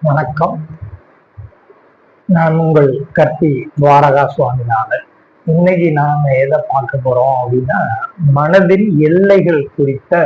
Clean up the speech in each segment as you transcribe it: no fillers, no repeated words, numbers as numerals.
வணக்கம். நான் உங்கள் கற்பி துவாரகா சுவாமிநாதன். இன்னைக்கு நாம எதை பார்க்க போறோம் அப்படின்னா, மனதில் எல்லைகள் குறித்த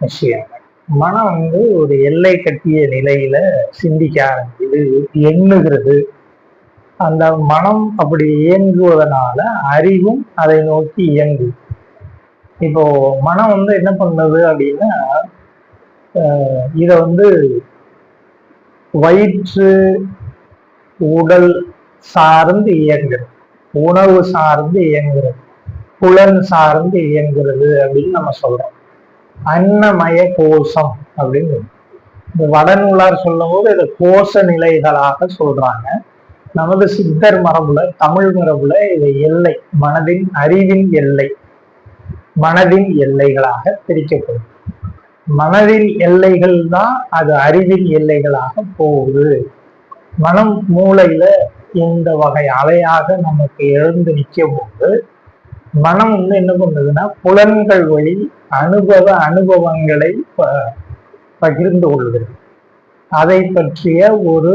விஷயங்கள். மனம் ஒரு எல்லை கட்டிய நிலையில சிந்திக்க ஆரம்பிக்குது, எண்ணுகிறது. அந்த மனம் அப்படி இயங்குவதனால அறிவும் அதை நோக்கி இயங்குது. இப்போ மனம் என்ன பண்ணுது அப்படின்னா, இத வயிற்று, உடல் சார்ந்து இயங்குறது, உணவு சார்ந்து இயங்குறது, புலன் சார்ந்து இயங்குறது அப்படின்னு நம்ம சொல்றோம். அன்னமய கோஷம் அப்படின்னு இந்த வடநூலார் சொல்லும் போது இதை கோஷ நிலைகளாக சொல்றாங்க. நமது சித்தர் மரபுல, தமிழ் மரபுல இதை எல்லை, மனதின் அறிவின் எல்லை, மனதின் எல்லைகளாக பிரிக்கப்படும். மனதின் எல்லைகள் தான் அது அறிவின் எல்லைகளாக போகுது. மனம் மூளையில இந்த வகை அலையாக நமக்கு எழுந்து நிற்கும் போது மனம் என்ன பண்ணுதுன்னா, புலன்கள் வழி அனுபவங்களை பகிர்ந்து கொள்கிறது. அதை பற்றிய ஒரு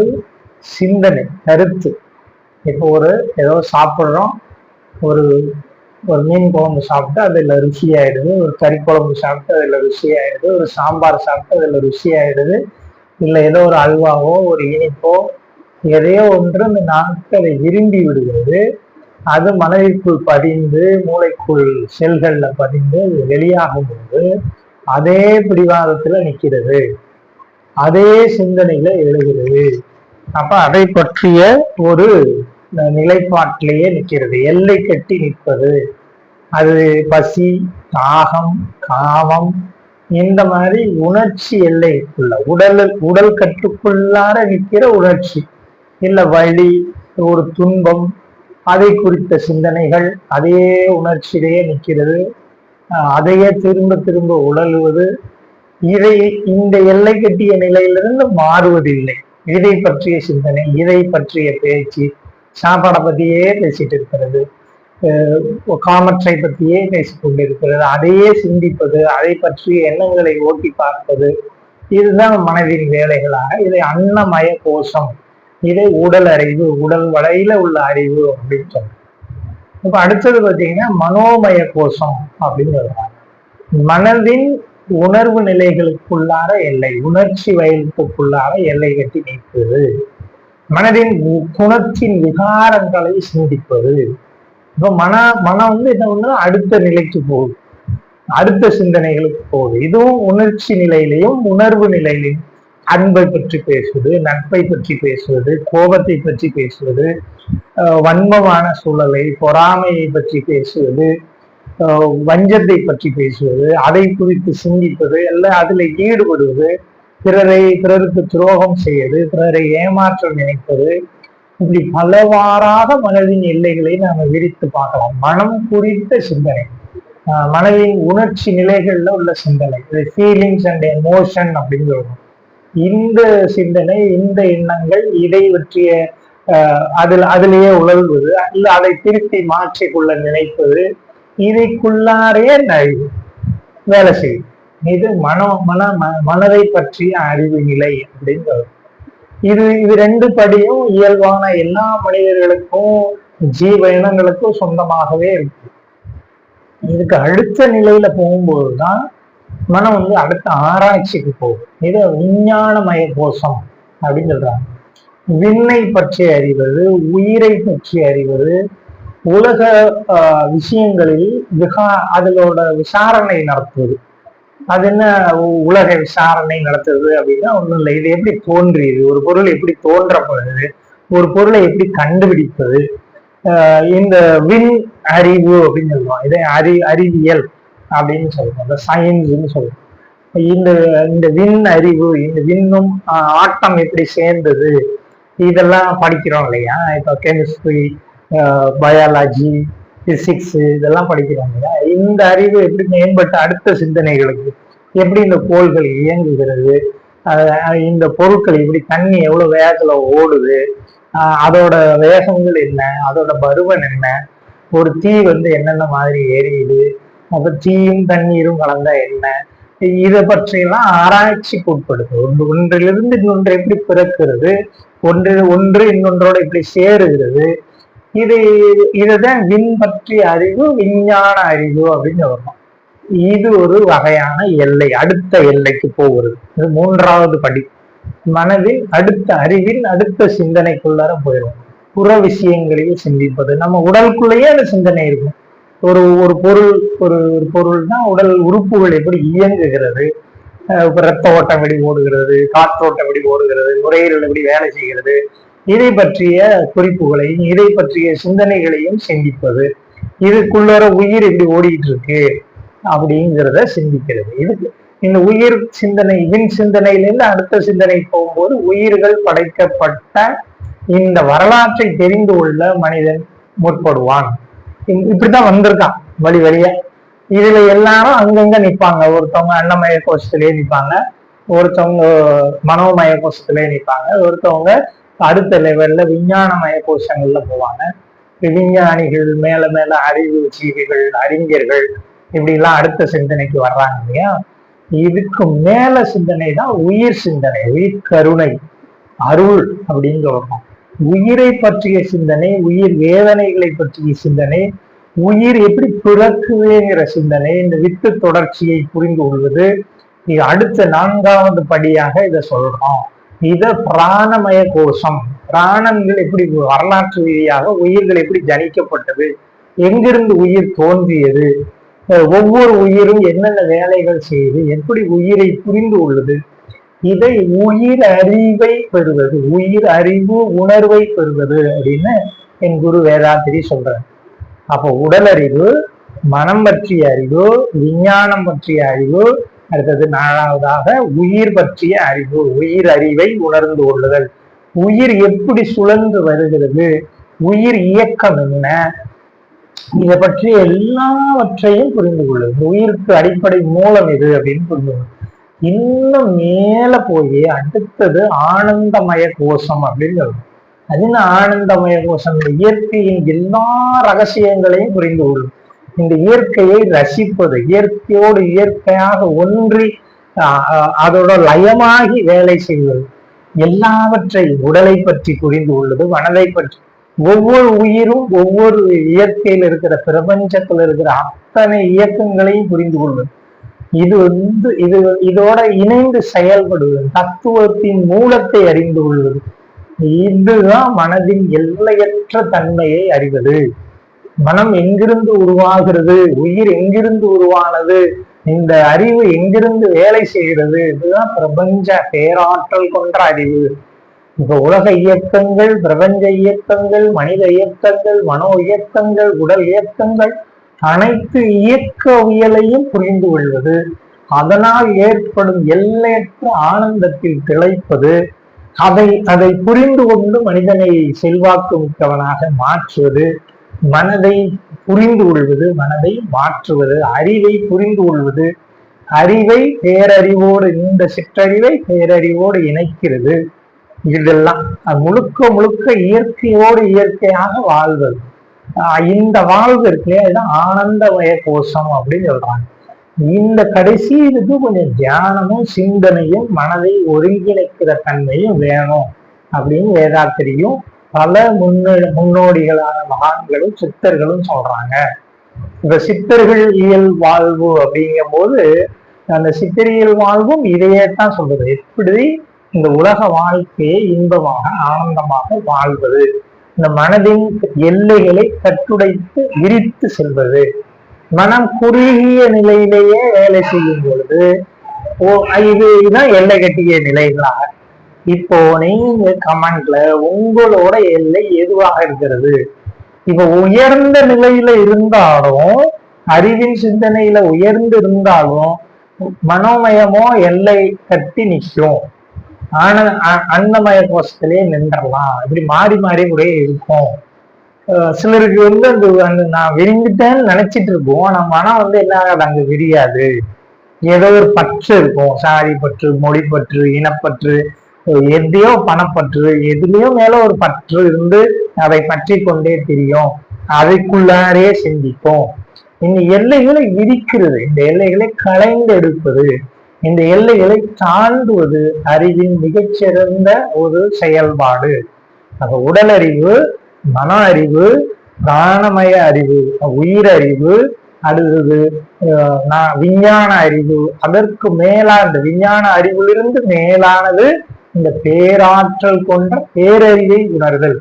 சிந்தனை, கருத்து. இப்போ ஏதோ சாப்பிட்றோம், ஒரு ஒரு மீன் குழம்பு சாப்பிட்டு அதுல ருசி ஆயிடுது, ஒரு கறி குழம்பு சாப்பிட்டு அதுல ருசி ஆயிடுது, ஒரு சாம்பார் சாப்பிட்டு அதுல ருசி ஆயிடுது, இல்லை ஏதோ ஒரு அல்வாவோ ஒரு இனிப்போ எதையோ ஒன்று அந்த நாட்களை விரும்பி விடுகிறது. அது மனதிற்குள் பதிந்து மூளைக்குள் செல்கள்ல பதிந்து வெளியாகும் போது அதே பிடிவாதத்துல நிற்கிறது, அதே சிந்தனையில எழுகிறது. அப்ப அதை பற்றிய ஒரு நிலைப்பாட்டிலேயே நிற்கிறது, எல்லை கட்டி நிற்பது. அது பசி, தாகம், காமம், இந்த மாதிரி உணர்ச்சி எல்லைக்குள்ள உடல் கட்டுக்குள்ளார நிற்கிற உணர்ச்சி, இல்ல வலி, ஒரு துன்பம், அதை குறித்த சிந்தனைகள் அதே உணர்ச்சியிலேயே நிற்கிறது, அதையே திரும்ப திரும்ப உழலுவது. இந்த எல்லை கட்டிய நிலையிலிருந்து மாறுவதில்லை. இதை பற்றிய சிந்தனை, இதை பற்றிய பேச்சு, சாப்பாடை பத்தியே பேசிட்டு இருக்கிறது, காமற்றை பற்றியே பேசிக்கொண்டிருக்கிறது, அதையே சிந்திப்பது, அதை பற்றிய எண்ணங்களை ஓட்டி பார்ப்பது. இதுதான் மனதின் வேலைகளாக. இதை அன்னமய கோஷம், இதை உடல் அறிவு, உடல் வடையில உள்ள அறிவு அப்படின்னு சொல்றோம். இப்ப அடுத்தது பார்த்தீங்கன்னா மனோமய கோஷம் அப்படின்னு சொல்றாங்க. மனதின் உணர்வு நிலைகளுக்குள்ளார எல்லை, உணர்ச்சி வயலுக்குள்ளார எல்லை கட்டி நிற்பது, மனதின் குணத்தின் விகாரங்களை சிந்திப்பது. இப்ப மனம் என்ன பண்ணு, அடுத்த நிலைக்கு போகுது, அடுத்த சிந்தனைகளுக்கு போகுது. இதுவும் உணர்ச்சி நிலையிலையும் உணர்வு நிலையிலையும் அன்பை பற்றி பேசுவது, நட்பை பற்றி பேசுவது, கோபத்தை பற்றி பேசுவது, வன்மமான சூழலை, பொறாமையை பற்றி பேசுவது, வஞ்சத்தை பற்றி பேசுவது, அதை குறித்து சிந்திப்பது, எல்லாம் அதுல ஈடுபடுவது, பிறருக்கு துரோகம் செய்வது, பிறரை ஏமாற்ற நினைப்பது, இப்படி பலவாறாக மனதின் எல்லைகளை நாம விரித்து பார்க்கலாம். மனம் குறித்த சிந்தனை, மனதின் உணர்ச்சி நிலைகள்ல உள்ள சிந்தனை, ஃபீலிங்ஸ் அண்ட் எமோஷன் அப்படின்னு சொல்றோம். இந்த சிந்தனை, இந்த எண்ணங்கள், இதை பற்றிய அதிலேயே உழல்வது, இல்ல அதை திருப்பி மாற்றிக்கொள்ள நினைப்பது, இதைக்குள்ளாரே வேலை செய்யும். இது மனதை பற்றிய அறிவு நிலை அப்படின்னு சொல்றோம். இது ரெண்டு படியும் இயல்பான எல்லா மனிதர்களுக்கும், ஜீவ இனங்களுக்கும் சொந்தமாகவே இருக்கு. இதுக்கு அடுத்த நிலையில போகும்போதுதான் மனம் அடுத்த ஆராய்ச்சிக்கு போகும். இது விஞ்ஞானமய கோஷம் அப்படின்னு சொல்றாங்க. விண்ணை பற்றி அறிவது, உயிரை பற்றி அறிவது, உலக விஷயங்களில் அதோட விசாரணை நடத்துவது. அது என்ன உலக விசாரணை நடத்துறது அப்படின்னா ஒண்ணும் இல்லை. இது எப்படி தோன்றியது, ஒரு பொருள் எப்படி தோன்றப்படுது, ஒரு பொருளை எப்படி கண்டுபிடிப்பது, இந்த விண் அறிவு அப்படின்னு சொல்லுவோம். இதை அறிவியல் அப்படின்னு சொல்றோம், இந்த சயின்ஸ்ன்னு சொல்றோம். இந்த விண் அறிவு, இந்த விண்ணும் ஆட்டம் எப்படி சேர்ந்தது, இதெல்லாம் படிக்கிறோம் இல்லையா? இப்போ கெமிஸ்ட்ரி, பயாலஜி, பிசிக்ஸ் இதெல்லாம் படிக்கிறோம் இல்லையா? இந்த அறிவு எப்படி மேம்பட்ட அடுத்த சிந்தனைகளுக்கு, எப்படி இந்த கோள்கள் இயங்குகிறது, இந்த பொருட்கள் எப்படி, தண்ணி எவ்வளவு வேகத்துல ஓடுது, அதோட வேகங்கள் என்ன, அதோட பருவன் என்ன, ஒரு தீ என்னென்ன மாதிரி எரியுது, அப்ப தீயும் தண்ணீரும் கலந்தா என்ன, இதை பற்றியெல்லாம் ஆராய்ச்சிக்கு உட்படுது. ஒன்றிலிருந்து இன்னொன்று எப்படி பிறக்கிறது, ஒன்று இன்னொன்றோட எப்படி சேருகிறது, இதுதான் விண் பற்றிய அறிவு, விஞ்ஞான அறிவு அப்படின்னு சொல்லணும். இது ஒரு வகையான எல்லை, அடுத்த எல்லைக்கு போகிறது. இது மூன்றாவது படி. மனதில் அடுத்த அறிவில் அடுத்த சிந்தனைக்குள்ளார போயிடும். புற விஷயங்களையே சிந்திப்பது. நம்ம உடலுக்குள்ளேயே அந்த சிந்தனை இருக்கும். ஒரு ஒரு பொருள் ஒரு பொருள்னா உடல் உறுப்புகள் எப்படி இயங்குகிறது, ரத்த ஓட்டம் எப்படி ஓடுகிறது, காற்றோட்டம் எப்படி ஓடுகிறது, நுரையீரல் எப்படி வேலை செய்கிறது, இதை பற்றிய குறிப்புகளையும் இதை பற்றிய சிந்தனைகளையும் சிந்திப்பது. இதுக்குள்ளார உயிர் எப்படி ஓடிட்டு இருக்கு அப்படிங்கிறத சிந்திக்கிறது. இதுக்கு இந்த உயிர் சிந்தனை, விண் சிந்தனையிலிருந்து அடுத்த சிந்தனை போகும்போது உயிர்கள் படைக்கப்பட்ட இந்த வரலாற்றை தெரிந்து கொள்ள மனிதன் முற்படுவான். இப்படித்தான் வந்திருக்கான் வழி வழியா. இதுல எல்லாரும் அங்கங்க நிற்பாங்க. ஒருத்தவங்க அன்னமய கோஷத்திலே நிற்பாங்க, ஒருத்தவங்க மனோமய கோஷத்திலே நிற்பாங்க, ஒருத்தவங்க அடுத்த லெவல்ல விஞ்ஞானமய கோஷங்கள்ல போவாங்க. விஞ்ஞானிகள், மேல மேல அறிவு ஜீவிகள், அறிஞர்கள், இப்படி எல்லாம் அடுத்த சிந்தனைக்கு வர்றாங்க இல்லையா. இதுக்கு மேல சிந்தனை தான் உயிர் சிந்தனை, உயிர் கருணை, அருள் அப்படின்னு சொல்லணும். உயிரை பற்றிய சிந்தனை, உயிர் வேதனைகளை பற்றிய சிந்தனை, உயிர் எப்படி பிறக்குதுங்கிற சிந்தனை, இந்த வித்து தொடர்ச்சியை புரிந்து கொள்வது, இது அடுத்த 4வது படியாக இதை சொல்றோம். இத பிராணமய கோஷம். பிராணங்கள் எப்படி வரலாற்று ரீதியாக உயிர்கள் எப்படி ஜனிக்கப்பட்டது, எங்கிருந்து உயிர் தோன்றியது, ஒவ்வொரு உயிரும் என்னென்ன வேலைகள் செய்து எப்படி உயிரை புரிந்து கொள்வது, இதை உயிர் அறிவை பெறுவது, உயிர் அறிவு உணர்வை பெறுவது அப்படின்னு என் குரு வேதாத்திரி சொல்றார். அப்போ உடல் அறிவு, மனம் பற்றிய அறிவு, விஞ்ஞானம் பற்றிய அறிவு, அடுத்தது 4வதாக உயிர் பற்றிய அறிவு, உயிர் அறிவை உணர்ந்து கொள்ளுதல். உயிர் எப்படி சுழன்று வருகிறது, உயிர் இயக்கம் என்ன, இதை பற்றி எல்லாவற்றையும் புரிந்து கொள்ளுது. உயிருக்கு அடிப்படை மூலம் எது அப்படின்னு புரிந்து கொள்ளுது. இன்னும் மேல போய் அடுத்தது ஆனந்தமய கோஷம் அப்படின்னு சொல்லுவோம். அது என்ன ஆனந்தமய கோஷம்? இயற்கையின் எல்லா ரகசியங்களையும் புரிந்து கொள்ளும். இந்த இயற்கையை ரசிப்பது, இயற்கையோடு இயற்கையாக ஒன்றி அதோட லயமாகி வேலை செய்வது, எல்லாவற்றையும் உடலை பற்றி புரிந்து கொள்வது, மனதை பற்றி, ஒவ்வொரு உயிரும் ஒவ்வொரு இயற்கையில் இருக்கிற பிரபஞ்சத்தில் இருக்கிற அத்தனை இயக்கங்களையும் புரிந்து கொள்வது. இதோட இணைந்து செயல்படுவது, தத்துவத்தின் மூலத்தை அறிந்து கொள்வது, இதுதான் மனதின் எல்லையற்ற தன்மையை அறிவது. மனம் எங்கிருந்து உருவாகிறது, உயிர் எங்கிருந்து உருவானது, இந்த அறிவு எங்கிருந்து வேலை செய்கிறது, இதுதான் பிரபஞ்ச பேராற்றல் கொன்ற அறிவு. இப்ப உலக இயக்கங்கள், பிரபஞ்ச இயக்கங்கள், மனித இயக்கங்கள், மனோ இயக்கங்கள், உடல் இயக்கங்கள், அனைத்து இயக்கவியலையும் புரிந்து கொள்வது, அதனால் ஏற்படும் எல்லையற்ற ஆனந்தத்தில் திளைப்பது, அதை புரிந்து கொண்டு மனிதனை செல்வாக்கு மிக்கவனாக மாற்றுவது, மனதை புரிந்து கொள்வது, மனதை மாற்றுவது, அறிவை புரிந்து கொள்வது, அறிவை பேரறிவோடு, இந்த சிற்றறிவை பேரறிவோடு இணைக்கிறது. இதெல்லாம் முழுக்க முழுக்க இயற்கையோடு இயற்கையாக வாழ்வது. இந்த வாழ்வு இருக்கு, இதுதான் ஆனந்தமய கோஷம் அப்படின்னு சொல்றாங்க. இந்த கடைசி இதுக்கு கொஞ்சம் தியானமும் சிந்தனையும் மனதை ஒருங்கிணைக்கிற தன்மையும் வேணும் அப்படின்னு வேதாத்திரியும் பல முன்னோடிகளான மகான்களும் சித்தர்களும் சொல்றாங்க. இப்ப சித்தர்கள் இயல் வாழ்வு அப்படிங்கும் போது அந்த சித்தரியல் வாழ்வும் இதையே தான் சொல்றது. எப்படி இந்த உலக வாழ்க்கையை இன்பமாக ஆனந்தமாக வாழ்வது, இந்த மனதின் எல்லைகளை கட்டுடைத்து விரித்து செல்வது, மனம் குறுகிய நிலையிலேயே வேலை செய்யும் பொழுது இதுதான் எல்லை கட்டிய நிலைகளாக. இப்போ நீங்க கமெண்ட்ல உங்களோட எல்லை எதுவாக இருக்கிறது? இப்ப உயர்ந்த நிலையில இருந்தாலும், அறிவின் சிந்தனையில உயர்ந்து இருந்தாலும் மனோமயமோ எல்லை கட்டி நிற்கும், அன்னமய கோஷத்திலே நின்றலாம். இப்படி மாறி மாறி கூட இருக்கும். சிலருக்கு அந்த நான் விரிஞ்சிட்டேன்னு நினைச்சிட்டு இருக்கோம், ஆனா மனம் என்ன ஆகாது, அங்க விரியாது. ஏதோ ஒரு பற்று இருக்கும், சாதி பற்று, மொழி பற்று, இனப்பற்று, எதையோ பணப்பற்று, எதுலயோ மேல ஒரு பற்று இருந்து அதை பற்றி கொண்டே தெரியும். அதைக்குள்ளாரே சிந்திப்போம். இந்த எல்லைகளை விதிக்கிறது, இந்த எல்லைகளை களைந்தெடுப்பது, இந்த எல்லைகளை தாண்டுவது அறிவின் மிகச்சிறந்த ஒரு செயல்பாடு. உடல் அறிவு, மன அறிவு, பிராணமய அறிவு, உயிரறிவு, அடுத்தது விஞ்ஞான அறிவு, அதற்கு மேலான இந்த விஞ்ஞான அறிவிலிருந்து மேலானது இந்த பேராற்றல் கொண்ட பேரறிவை உணர்தல்,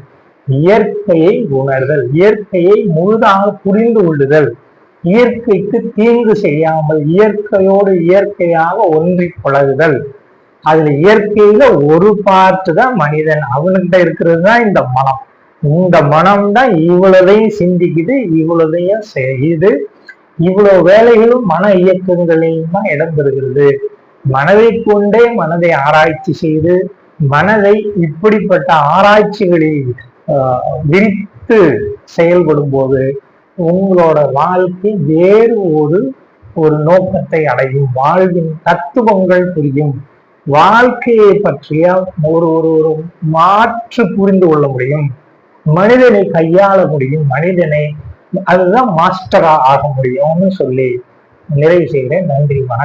இயற்கையை உணர்தல், இயற்கையை முழுதாக புரிந்து கொள்ளுதல், இயற்கைக்கு தீங்கு செய்யாமல் இயற்கையோடு இயற்கையாக ஒன்றி பழகுதல். அதுல இயற்கையில ஒரு பார்ட்டு தான் மனிதன், அவன்கிட்ட இருக்கிறது தான் இந்த மனம். இந்த மனம் தான் இவ்வளவையும் சிந்திக்குது, இவ்வளவையும் செய்யுது, இவ்வளவு வேலைகளும் மன இயக்கங்களையும் தான் இடம்பெறுகிறது. மனதை கொண்டே மனதை ஆராய்ச்சி செய்து மனதை இப்படிப்பட்ட ஆராய்ச்சிகளில் விரித்து செயல்படும் போது உங்களோட வாழ்க்கை வேறு ஒரு நோக்கத்தை அடையும், வாழ்வின் தத்துவங்கள் புரியும், வாழ்க்கையை பற்றிய ஒரு மாற்று புரிந்து கொள்ள முடியும், மனிதனை கையாள முடியும், மனிதனை அதுதான் மாஸ்டரா ஆக முடியும்னு சொல்லி நிறைவு செய்கிறேன். நன்றி, வணக்கம்.